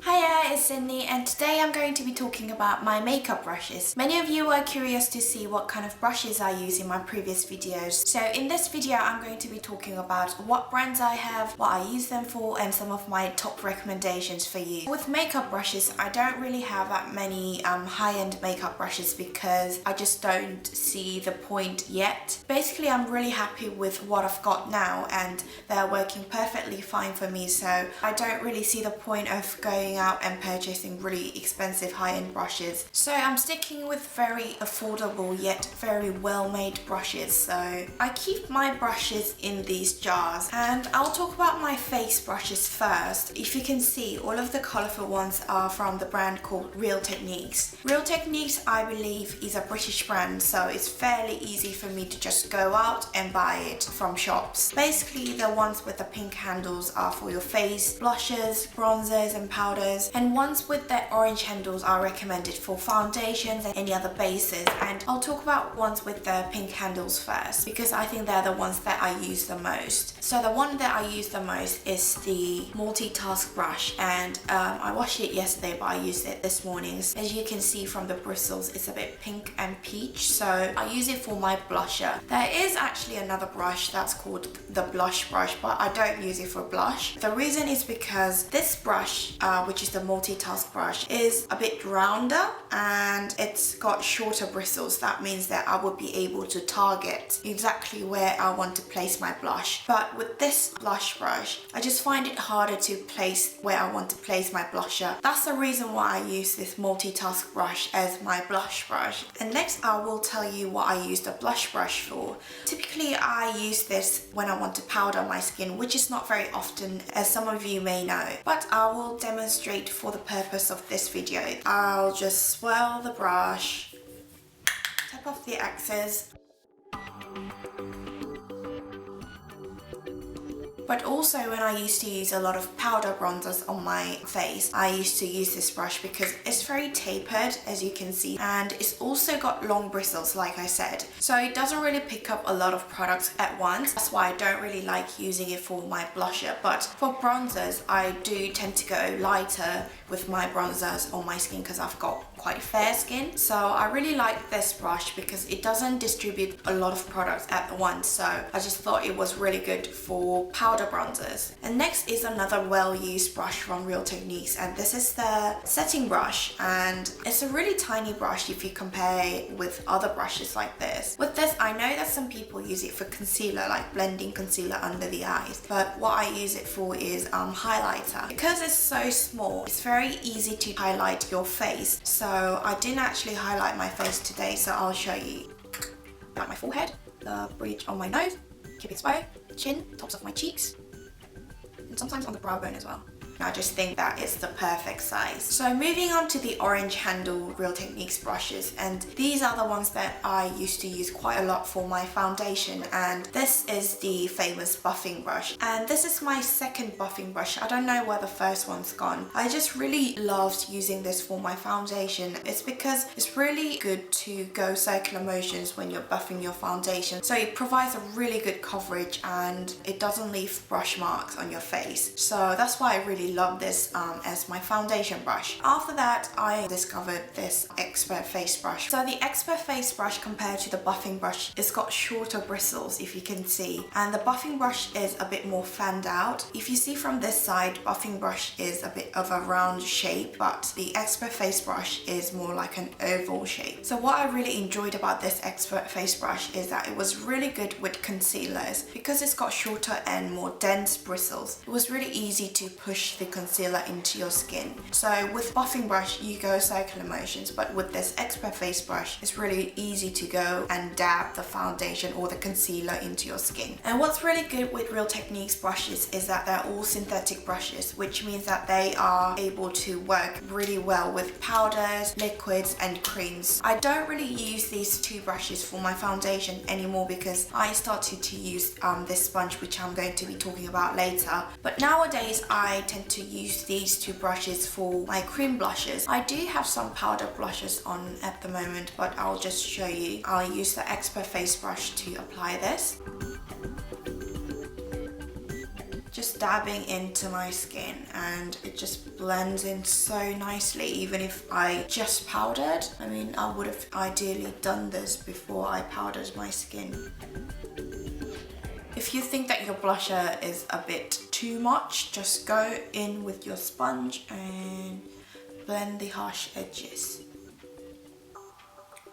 Hiya, it's Sydney and today I'm going to be talking about my makeup brushes. Many of you were curious to see what kind of brushes I use in my previous videos. So in this video I'm going to be talking about what brands I have, what I use them for, and some of my top recommendations for you. With makeup brushes, I don't really have that many high-end makeup brushes because I just don't see the point yet. Basically, I'm really happy with what I've got now and they're working perfectly fine for me, so I don't really see the point of going out and purchasing really expensive high-end brushes. So I'm sticking with very affordable yet very well-made brushes. So I keep my brushes in these jars, and I'll talk about my face brushes first. If you can see, all of the colourful ones are from the brand called Real-Techniques. Real-Techniques, I believe, is a British brand, so it's fairly easy for me to just go out and buy it from shops. Basically, the ones with the pink handles are for your face, blushes, bronzers and powders, and ones with the orange handles are recommended for foundations and any other bases. And I'll talk about ones with the pink handles first because I think they're the ones that I use the most. So the one that I use the most is the multitask brush, and I washed it yesterday but I used it this morning. As you can see from the bristles, it's a bit pink and peach, so I use it for my blusher. There is actually another brush that's called the blush brush, but I don't use it for blush. The reason is because this brush, which is the multitask brush, is a bit rounder and it's got shorter bristles. That means that I will be able to target exactly where I want to place my blush. But with this blush brush, I just find it harder to place where I want to place my blusher. That's the reason why I use this multitask brush as my blush brush. And next I will tell you what I use the blush brush for. Typically I use this when I want to powder my skin, which is not very often, as some of you may know, but I will demonstrate for the purpose of this video. I'll just swirl the brush, tap off the excess. But also when I used to use a lot of powder bronzers on my face, I used to use this brush because it's very tapered, as you can see, and it's also got long bristles, like I said. So it doesn't really pick up a lot of products at once. That's why I don't really like using it for my blusher. But for bronzers, I do tend to go lighter with my bronzers on my skin because I've got quite fair skin. So I really like this brush because it doesn't distribute a lot of products at once. So I just thought it was really good for powder bronzers. And next is another well-used brush from Real-Techniques, and this is the setting brush, and it's a really tiny brush if you compare it with other brushes like this. With this, I know that some people use it for concealer, like blending concealer under the eyes, but what I use it for is highlighter. Because it's so small, it's very easy to highlight your face. So I didn't actually highlight my face today, so I'll show you. Like my forehead, the bridge on my nose, cupid's bow, chin, tops of my cheeks, and sometimes on the brow bone as well. I just think that it's the perfect size. So moving on to the orange handle Real-Techniques brushes, and these are the ones that I used to use quite a lot for my foundation, and this is the famous buffing brush, and this is my second buffing brush. I don't know where the first one's gone. I just really loved using this for my foundation. It's because it's really good to go circular motions when you're buffing your foundation, so it provides a really good coverage and it doesn't leave brush marks on your face. So that's why I really love this as my foundation brush. After that, I discovered this Expert face brush. So the Expert face brush, compared to the buffing brush, it's got shorter bristles, if you can see, and the buffing brush is a bit more fanned out. If you see from this side, buffing brush is a bit of a round shape, but the Expert face brush is more like an oval shape. So what I really enjoyed about this Expert face brush is that it was really good with concealers because it's got shorter and more dense bristles. It was really easy to push the concealer into your skin. So with buffing brush, you go circular motions, but with this Expert face brush, it's really easy to go and dab the foundation or the concealer into your skin. And what's really good with Real-Techniques brushes is that they're all synthetic brushes, which means that they are able to work really well with powders, liquids, and creams. I don't really use these two brushes for my foundation anymore because I started to use this sponge, which I'm going to be talking about later. But nowadays, I tend to use these two brushes for my cream blushes. I do have some powder blushes on at the moment, but I'll just show you. I'll use the Expert face brush to apply this. Just just dabbing into my skin and it just blends in so nicely, even if I just powdered. I mean, I would have ideally done this before I powdered my skin. If you think that your blusher is a bit too much, just go in with your sponge and blend the harsh edges.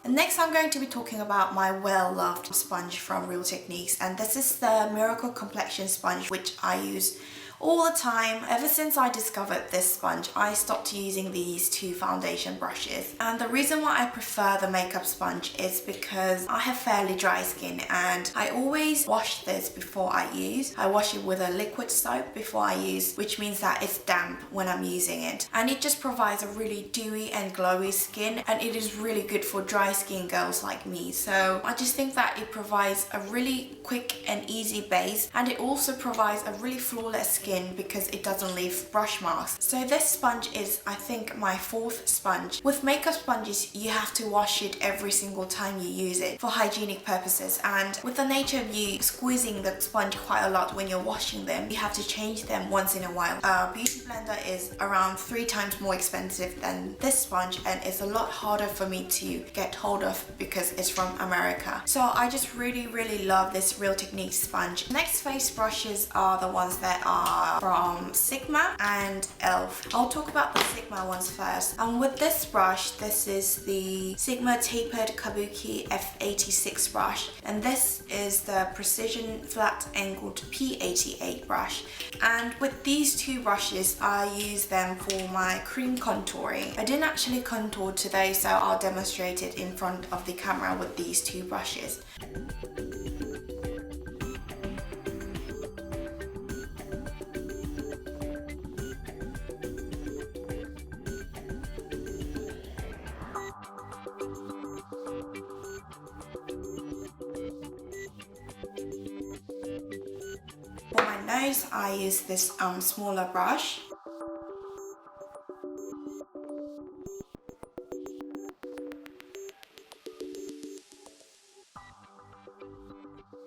And next I'm going to be talking about my well-loved sponge from Real Techniques, and this is the Miracle Complexion Sponge, which I use all the time. Ever since I discovered this sponge, I stopped using these two foundation brushes. And the reason why I prefer the makeup sponge is because I have fairly dry skin and I always wash this before I use. I wash it with a liquid soap before I use, which means that it's damp when I'm using it. And it just provides a really dewy and glowy skin, and it is really good for dry skin girls like me. So I just think that it provides a really quick and easy base, and it also provides a really flawless skin because it doesn't leave brush marks. So this sponge is, I think, my fourth sponge. With makeup sponges, you have to wash it every single time you use it for hygienic purposes, and with the nature of you squeezing the sponge quite a lot when you're washing them, you have to change them once in a while. A beauty blender is around 3 times more expensive than this sponge, and it's a lot harder for me to get hold of because it's from America. So I just really love this Real Techniques sponge. Next face brushes are the ones that are from Sigma and e.l.f. I'll talk about the Sigma ones first. And with this brush, this is the Sigma Tapered Kabuki F86 brush, and this is the Precision Flat Angled P88 brush. And with these two brushes, I use them for my cream contouring. I didn't actually contour today, so I'll demonstrate it in front of the camera with these two brushes. For my nose, I use this smaller brush.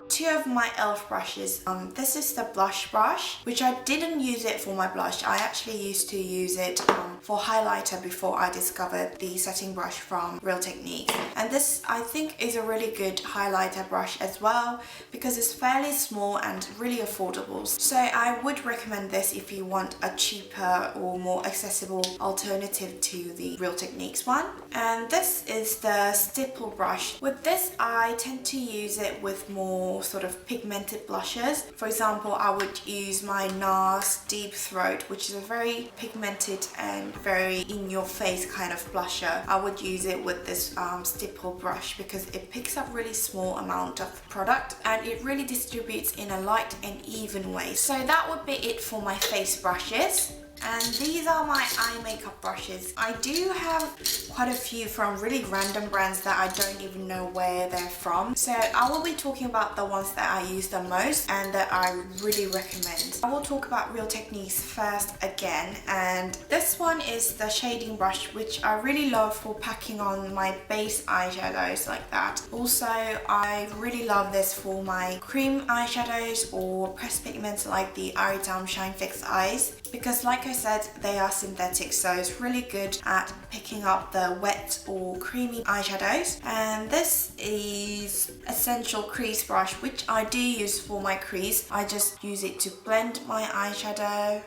Two of my e.l.f. brushes. This is the blush brush, which I didn't use it for my blush. I actually used to use it for highlighter before I discovered the setting brush from Real Techniques. And this, I think, is a really good highlighter brush as well because it's fairly small and really affordable. So I would recommend this if you want a cheaper or more accessible alternative to the Real Techniques one. And this is the stipple brush. With this, I tend to use it with more sort of pigmented blushes. For example, I would use my NARS Deep Throat, which is a very pigmented and very in-your-face kind of blusher. I would use it with this stipple brush because it picks up really small amount of product and it really distributes in a light and even way. So that would be it for my face brushes. And these are my eye makeup brushes. I do have quite a few from really random brands that I don't even know where they're from. So I will be talking about the ones that I use the most and that I really recommend. I will talk about Real Techniques first again, and this one is the shading brush, which I really love for packing on my base eyeshadows like that. Also, I really love this for my cream eyeshadows or pressed pigments like the Aritam Shine Fix Eyes, because like I said, they are synthetic, so it's really good at picking up the wet or creamy eyeshadows. And this is Essential Crease Brush, which I do use for my crease. I just use it to blend my eyeshadow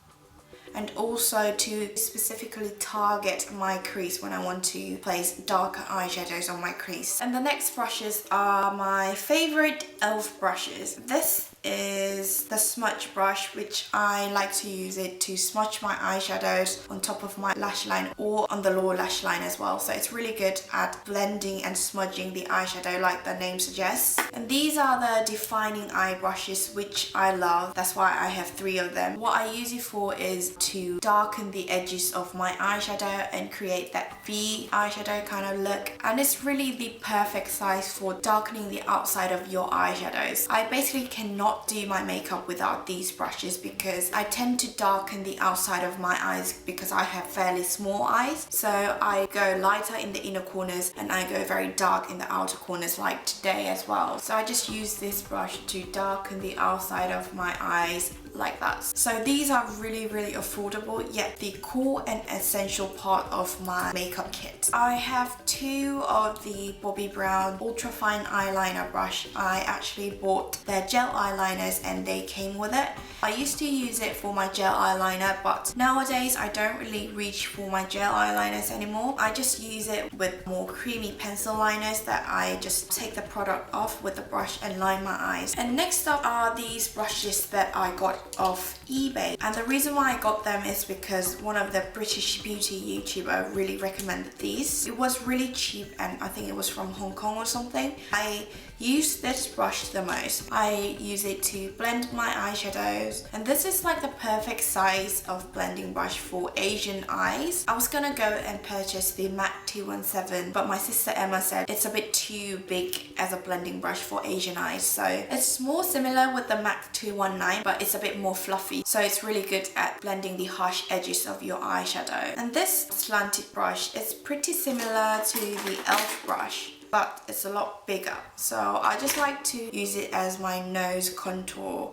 and also to specifically target my crease when I want to place darker eyeshadows on my crease. And the next brushes are my favorite e.l.f. brushes. This is the smudge brush, which I like to use it to smudge my eyeshadows on top of my lash line or on the lower lash line as well. So it's really good at blending and smudging the eyeshadow like the name suggests. And these are the defining eye brushes, which I love. That's why I have 3 of them. What I use it for is to darken the edges of my eyeshadow and create that V eyeshadow kind of look. And it's really the perfect size for darkening the outside of your eyeshadows. I basically cannot do my makeup without these brushes because I tend to darken the outside of my eyes because I have fairly small eyes. So I go lighter in the inner corners and I go very dark in the outer corners like today as well. So I just use this brush to darken the outside of my eyes like that. So these are really affordable, yet the core and essential part of my makeup kit. I have two of the Bobbi Brown ultra fine eyeliner brush. I actually bought their gel eyeliners and they came with it. I used to use it for my gel eyeliner, but nowadays I don't really reach for my gel eyeliners anymore. I just use it with more creamy pencil liners that I just take the product off with the brush and line my eyes. And next up are these brushes that I got off eBay. And the reason why I got them is because one of the British beauty YouTuber really recommended these. It was really cheap and I think it was from Hong Kong or something. I use this brush the most. I use it to blend my eyeshadows, and this is like the perfect size of blending brush for Asian eyes. I was gonna go and purchase the MAC 217, but my sister Emma said it's a bit too big as a blending brush for Asian eyes, so it's more similar with the MAC 219, but it's a bit more fluffy, so it's really good at blending the harsh edges of your eyeshadow. And this slanted brush is pretty similar to the e.l.f. brush, but it's a lot bigger. So I just like to use it as my nose contour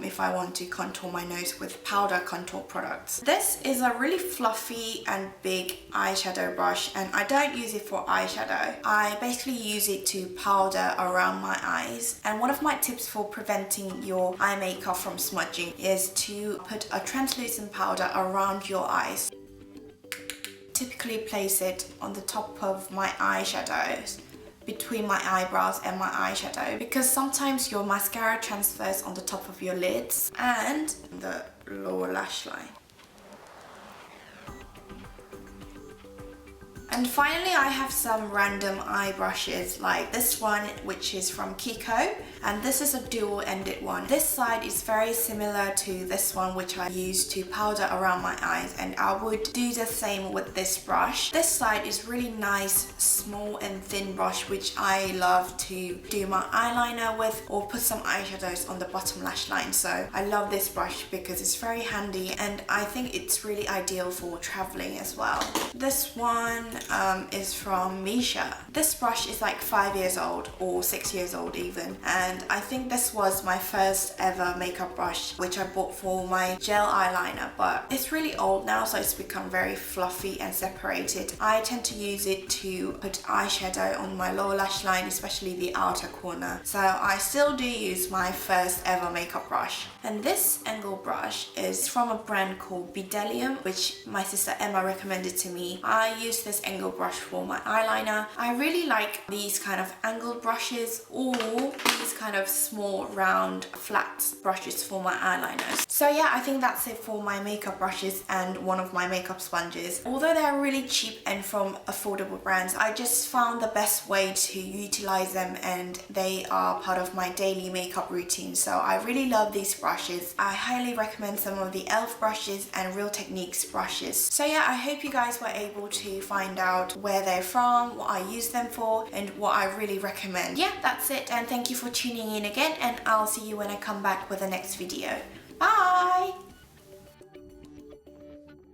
if I want to contour my nose with powder contour products. This is a really fluffy and big eyeshadow brush, and I don't use it for eyeshadow. I basically use it to powder around my eyes. And one of my tips for preventing your eye makeup from smudging is to put a translucent powder around your eyes. Typically place it on the top of my eyeshadows, between my eyebrows and my eyeshadow, because sometimes your mascara transfers on the top of your lids and the lower lash line. And finally, I have some random eye brushes like this one, which is from Kiko, and this is a dual-ended one. This side is very similar to this one, which I use to powder around my eyes, and I would do the same with this brush. This side is really nice, small and thin brush, which I love to do my eyeliner with or put some eyeshadows on the bottom lash line. So I love this brush because it's very handy, and I think it's really ideal for traveling as well. This one is from Misha. This brush is like 5 years old or 6 years old even, and I think this was my first ever makeup brush, which I bought for my gel eyeliner, but it's really old now, so it's become very fluffy and separated. I tend to use it to put eyeshadow on my lower lash line, especially the outer corner, so I still do use my first ever makeup brush. And this angle brush is from a brand called Bidelium, which my sister Emma recommended to me. I use this angle brush for my eyeliner. I really like these kind of angled brushes or these kind of small round flat brushes for my eyeliners. So yeah, I think that's it for my makeup brushes and one of my makeup sponges. Although they're really cheap and from affordable brands, I just found the best way to utilize them, and they are part of my daily makeup routine. So I really love these brushes. I highly recommend some of the e.l.f. brushes and Real Techniques brushes. So yeah, I hope you guys were able to find out where they're from, what I use them for, and what I really recommend. Yeah, that's it, and thank you for tuning in again, and I'll see you when I come back with the next video. Bye!